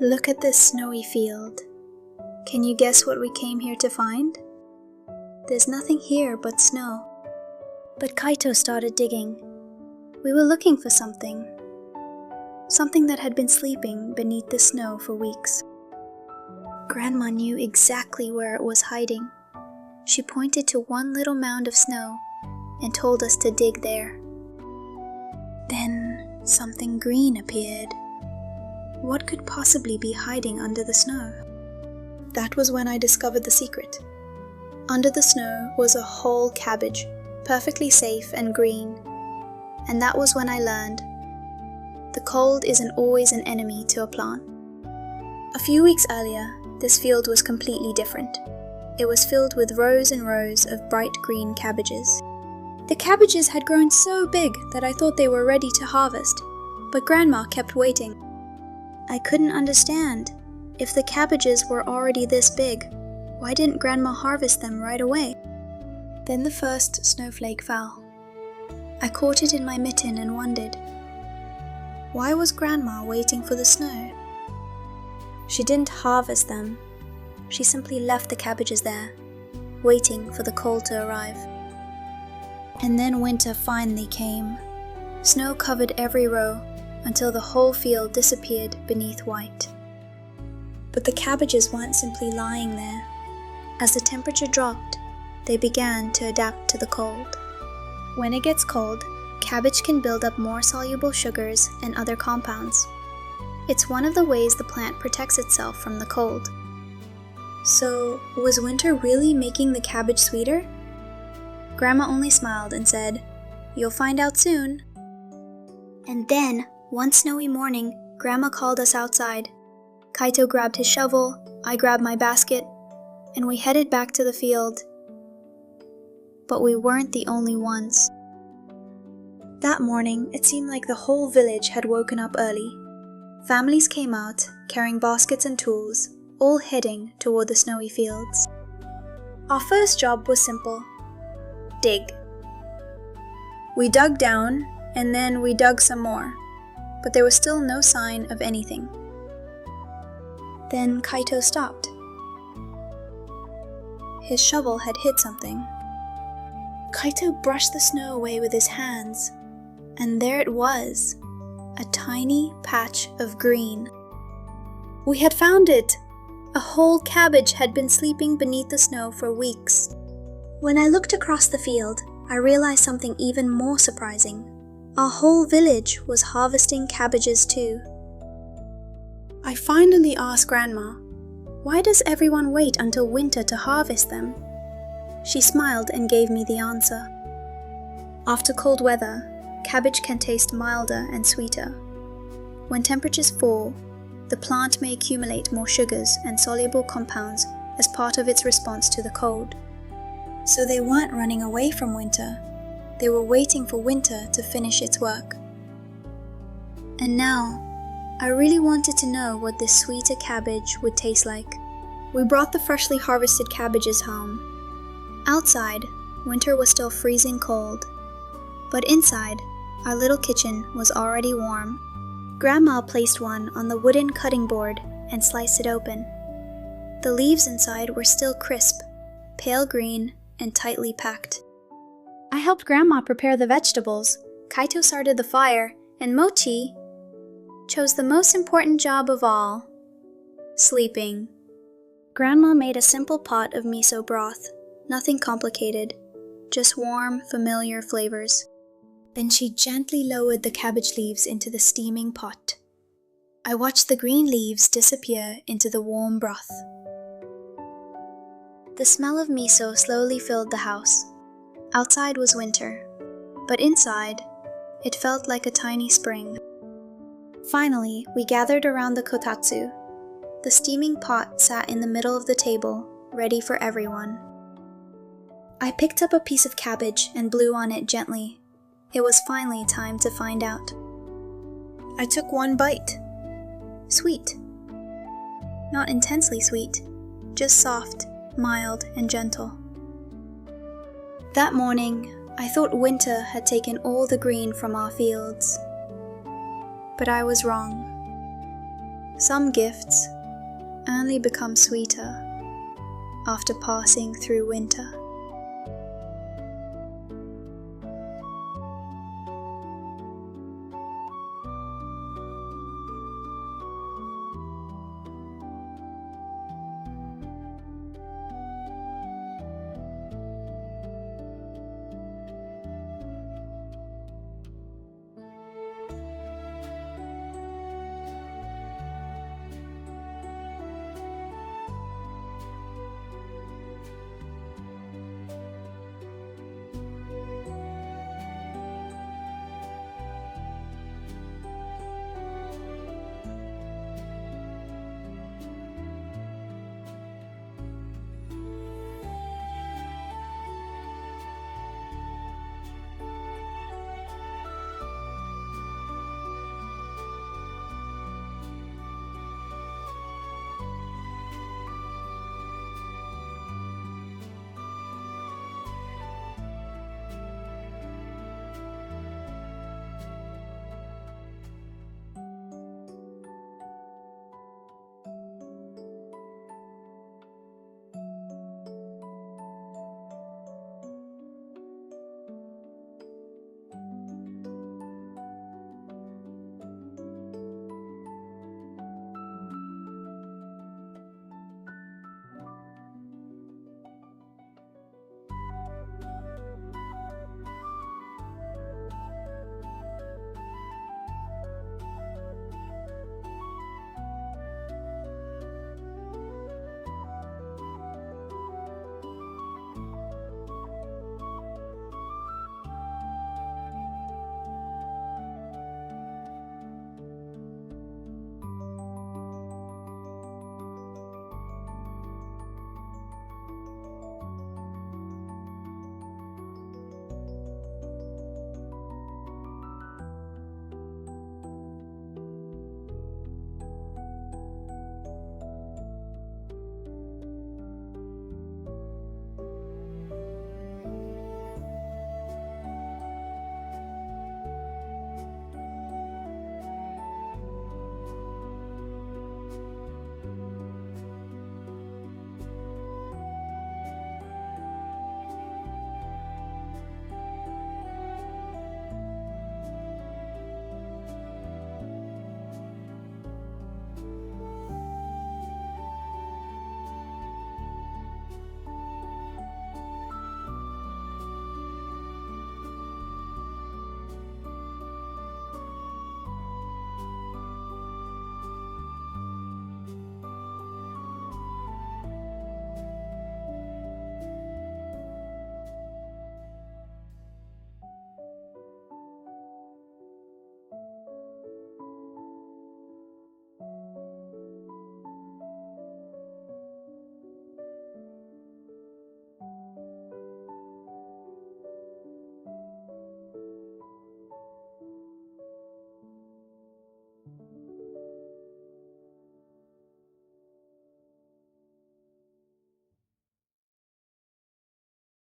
Look at this snowy field. Can you guess what we came here to find? There's nothing here but snow. But Kaito started digging. We were looking for something. Something that had been sleeping beneath the snow for weeks. Grandma knew exactly where it was hiding. She pointed to one little mound of snow and told us to dig there. Then something green appeared. What could possibly be hiding under the snow? That was when I discovered the secret. Under the snow was a whole cabbage, perfectly safe and green. And that was when I learned the cold isn't always an enemy to a plant. A few weeks earlier, this field was completely different. It was filled with rows and rows of bright green cabbages. The cabbages had grown so big that I thought they were ready to harvest, but Grandma kept waiting. I couldn't understand. If the cabbages were already this big, why didn't Grandma harvest them right away? Then the first snowflake fell. I caught it in my mitten and wondered, why was Grandma waiting for the snow? She didn't harvest them. She simply left the cabbages there, waiting for the cold to arrive. And then winter finally came. Snow covered every row until the whole field disappeared beneath white. But the cabbages weren't simply lying there. As the temperature dropped, they began to adapt to the cold. When it gets cold, cabbage can build up more soluble sugars and other compounds. It's one of the ways the plant protects itself from the cold. So, was winter really making the cabbage sweeter? Grandma only smiled and said, "You'll find out soon." And then, one snowy morning, Grandma called us outside. Kaito grabbed his shovel, I grabbed my basket, and we headed back to the field. But we weren't the only ones. That morning, it seemed like the whole village had woken up early. Families came out, carrying baskets and tools, all heading toward the snowy fields. Our first job was simple. Dig. We dug down, and then we dug some more, but there was still no sign of anything. Then Kaito stopped. His shovel had hit something. Kaito brushed the snow away with his hands, and there it was, a tiny patch of green. We had found it! A whole cabbage had been sleeping beneath the snow for weeks. When I looked across the field, I realized something even more surprising. Our whole village was harvesting cabbages too. I finally asked Grandma, why does everyone wait until winter to harvest them? She smiled and gave me the answer. After cold weather, cabbage can taste milder and sweeter. When temperatures fall, the plant may accumulate more sugars and soluble compounds as part of its response to the cold. So they weren't running away from winter. They were waiting for winter to finish its work. And now, I really wanted to know what this sweeter cabbage would taste like. We brought the freshly harvested cabbages home. Outside, winter was still freezing cold. But inside, our little kitchen was already warm. Grandma placed one on the wooden cutting board and sliced it open. The leaves inside were still crisp, pale green, and tightly packed. I helped Grandma prepare the vegetables. Kaito started the fire, and Mochi chose the most important job of all, sleeping. Grandma made a simple pot of miso broth, nothing complicated, just warm, familiar flavors. Then she gently lowered the cabbage leaves into the steaming pot. I watched the green leaves disappear into the warm broth. The smell of miso slowly filled the house. Outside was winter, but inside, it felt like a tiny spring. Finally, we gathered around the kotatsu. The steaming pot sat in the middle of the table, ready for everyone. I picked up a piece of cabbage and blew on it gently. It was finally time to find out. I took one bite. Sweet. Not intensely sweet, just soft, mild, and gentle. That morning, I thought winter had taken all the green from our fields. But I was wrong. Some gifts only become sweeter after passing through winter.